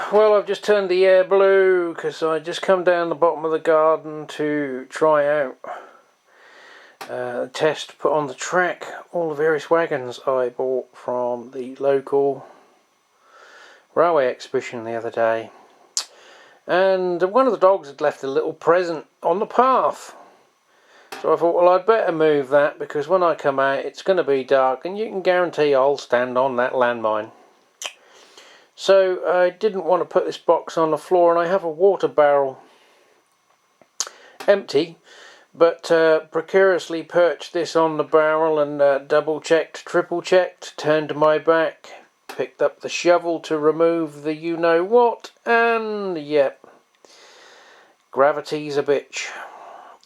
Well, I've just turned the air blue because I just come down the bottom of the garden to try out test, put on the track all the various wagons I bought from the local railway exhibition the other day. And one of the dogs had left a little present on the path. So I thought, well, I'd better move that because when I come out it's going to be dark and you can guarantee I'll stand on that landmine. So I didn't want to put this box on the floor, and I have a water barrel empty, but precariously perched this on the barrel and double checked, triple checked, turned my back, picked up the shovel to remove the you know what, and yep, gravity's a bitch.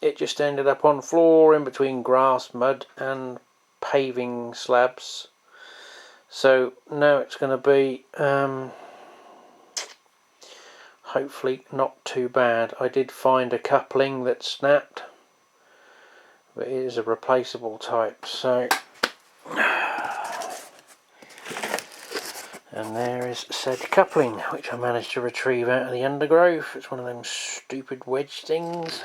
It just ended up on the floor in between grass, mud and paving slabs. So now it's going to be hopefully not too bad. I did find a coupling that snapped, but it is a replaceable type. So, and there is said coupling, which I managed to retrieve out of the undergrowth. It's one of them stupid wedge things.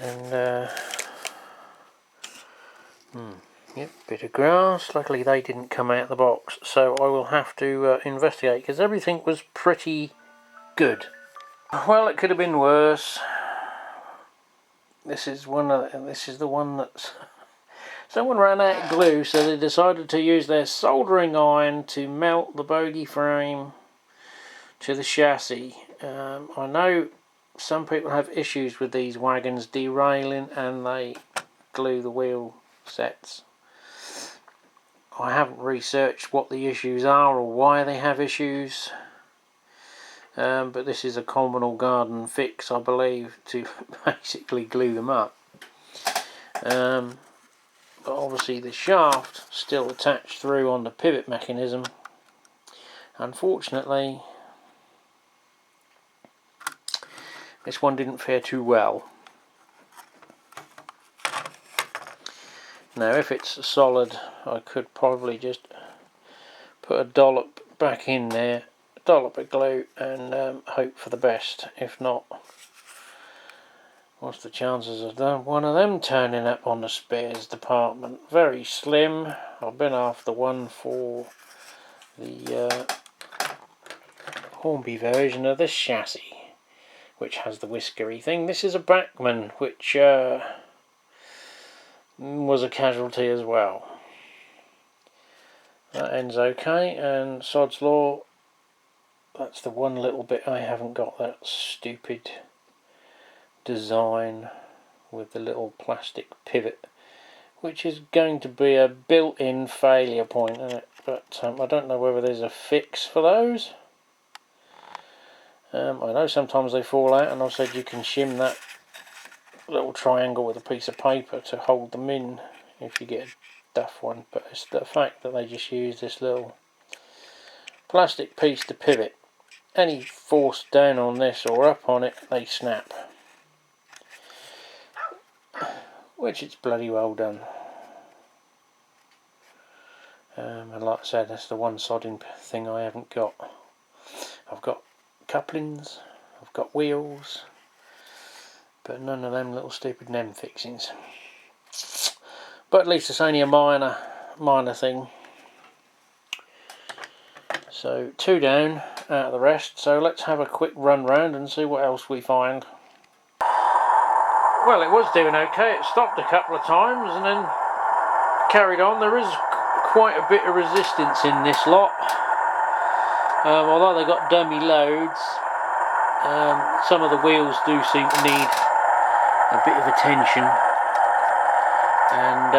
And yep, bit of grass. Luckily they didn't come out of the box, so I will have to investigate, because everything was pretty good. Well, it could have been worse. This is the one that's someone ran out of glue, so they decided to use their soldering iron to melt the bogie frame to the chassis. I know some people have issues with these wagons derailing and they glue the wheel sets. I haven't researched what the issues are or why they have issues, but this is a communal garden fix, I believe, to basically glue them up. But obviously the shaft still attached through on the pivot mechanism. Unfortunately, this one didn't fare too well. Now if it's solid, I could probably just put a dollop back in there, a dollop of glue, and hope for the best. If not, what's the chances of one of them turning up on the spares department? Very slim. I've been after one for the Hornby version of this chassis, which has the whiskery thing. This is a Bachmann, which was a casualty as well. That ends okay, and sod's law, that's the one little bit I haven't got, that stupid design with the little plastic pivot, which is going to be a built-in failure point, isn't it? But I don't know whether there's a fix for those. I know sometimes they fall out, and I've said you can shim that little triangle with a piece of paper to hold them in if you get a duff one, but it's the fact that they just use this little plastic piece to pivot. Any force down on this or up on it, they snap, which it's bloody well done. And like I said, that's the one sodding thing I haven't got. I've got couplings, I've got wheels, but none of them little stupid NEM fixings. But at least it's only a minor thing. So 2 down out of the rest, so let's have a quick run round and see what else we find. Well, it was doing okay. It stopped a couple of times and then carried on. There is quite a bit of resistance in this lot. Although they got dummy loads, some of the wheels do seem to need a bit of attention, and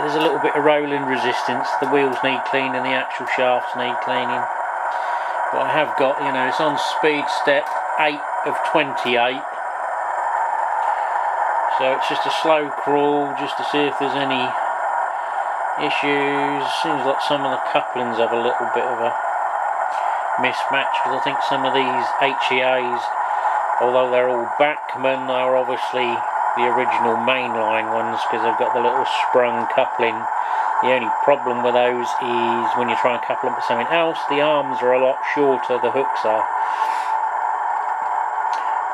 there's a little bit of rolling resistance. The wheels need cleaning, the actual shafts need cleaning. But I have got, it's on speed step 8 of 28, so it's just a slow crawl just to see if there's any issues. Seems like some of the couplings have a little bit of a mismatch, because I think some of these HEAs, although they're all Bachmann, are obviously the original mainline ones, because they've got the little sprung coupling The only problem with those is when you try and couple them with something else, the arms are a lot shorter, the hooks are.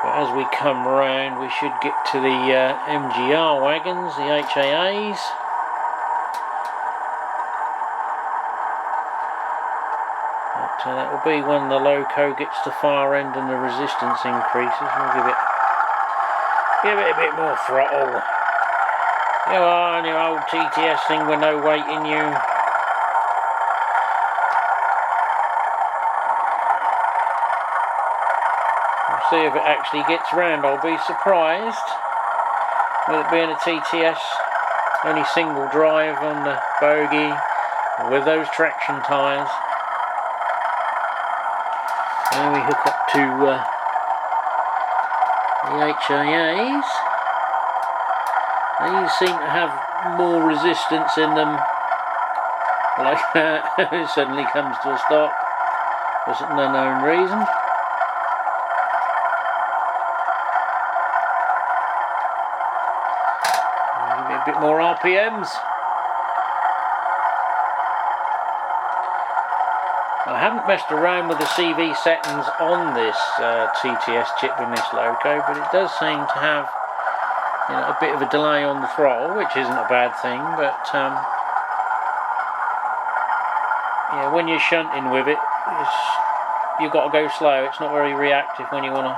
But as we come round, we should get to the MGR wagons, the HAAs. But that will be when the loco gets to far end and the resistance increases. We'll give it a bit more throttle. Go on, you old TTS thing with no weight in you. We'll see if it actually gets round. I'll be surprised with it being a TTS, only single drive on the bogie with those traction tyres. Then we hook up to the HAAs. These seem to have more resistance in them. Like it suddenly comes to a stop for some unknown reason. Give it a bit more RPMs. I haven't messed around with the CV settings on this TTS chip in this loco, but it does seem to have, you know, a bit of a delay on the throttle, which isn't a bad thing, but yeah, when you're shunting with it, you've got to go slow. It's not very reactive when you want to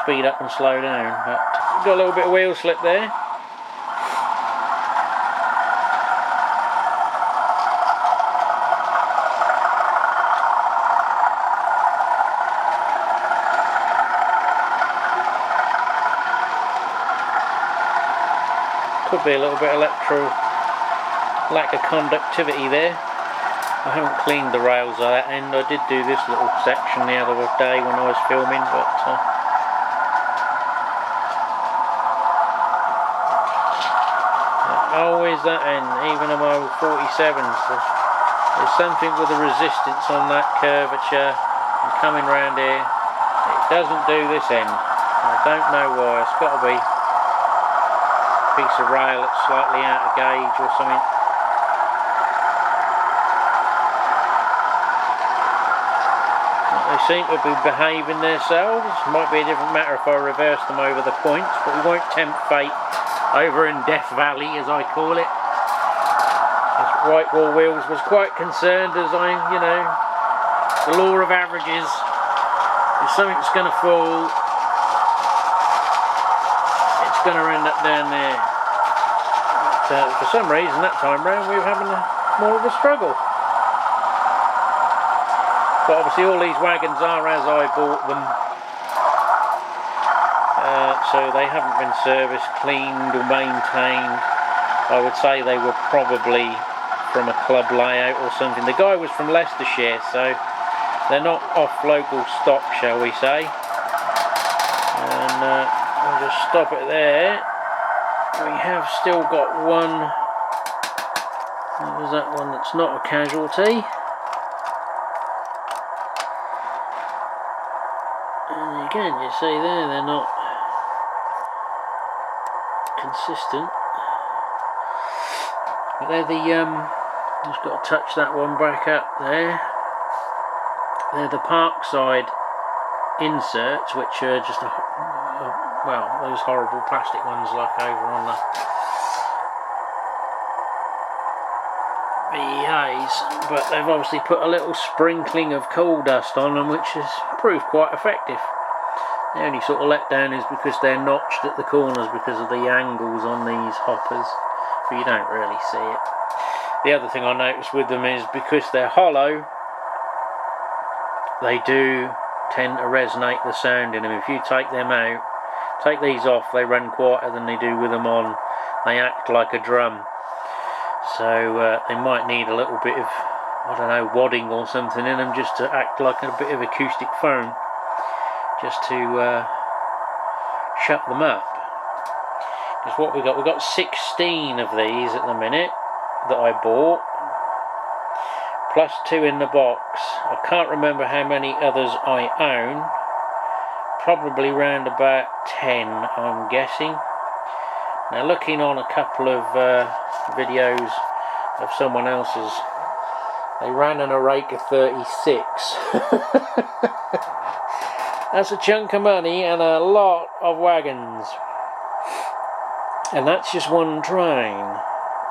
speed up and slow down. But got a little bit of wheel slip there. Could be a little bit of lack of conductivity there. I haven't cleaned the rails of that end. I did do this little section the other day when I was filming, but always that end, even on my 47s. There's something with the resistance on that curvature and coming round here. It doesn't do this end. I don't know why. It's got to be piece of rail that's slightly out of gauge or something. They seem to be behaving themselves. Might be a different matter if I reverse them over the points, but we won't tempt fate over in Death Valley, as I call it. This White Wall Wheels was quite concerned, as you know, the law of averages. If something's going to fall, going to end up down there. But, for some reason that time round we were having more of a struggle. But obviously all these wagons are as I bought them, so they haven't been serviced, cleaned or maintained. I would say they were probably from a club layout or something. The guy was from Leicestershire, so they're not off local stock, shall we say. And I'll just stop it there. We have still got one. What was that one that's not a casualty? And again, you see there, they're not consistent. But they're the just got to touch that one back up there. They're the Parkside inserts, which are just well, those horrible plastic ones like over on the VEAs, but they've obviously put a little sprinkling of coal dust on them, which has proved quite effective. The only sort of letdown is because they're notched at the corners because of the angles on these hoppers, but you don't really see it. The other thing I noticed with them is because they're hollow, they do tend to resonate the sound in them. If you take them out, take these off, they run quieter than they do with them on. They act like a drum. So they might need a little bit of, I don't know, wadding or something in them just to act like a bit of acoustic foam, just to shut them up. Because what we've got 16 of these at the minute that I bought, plus 2 in the box. I can't remember how many others I own. Probably round about 10, I'm guessing. Now, looking on a couple of videos of someone else's. They ran in a rake of 36. That's a chunk of money and a lot of wagons. And that's just one train.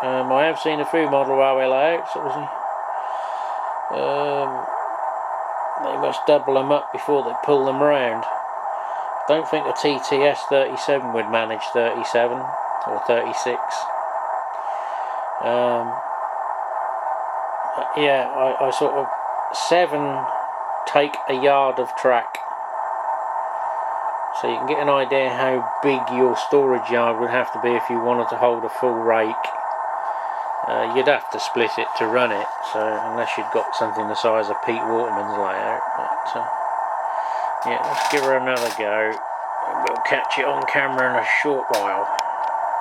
I have seen a few model railway layouts, obviously. They must double them up before they pull them round. I don't think a TTS 37 would manage 37 or 36. Yeah, I sort of 7 take a yard of track. So you can get an idea how big your storage yard would have to be if you wanted to hold a full rake. You'd have to split it to run it, so unless you'd got something the size of Pete Waterman's layout. But yeah, let's give her another go. We'll catch it on camera in a short while.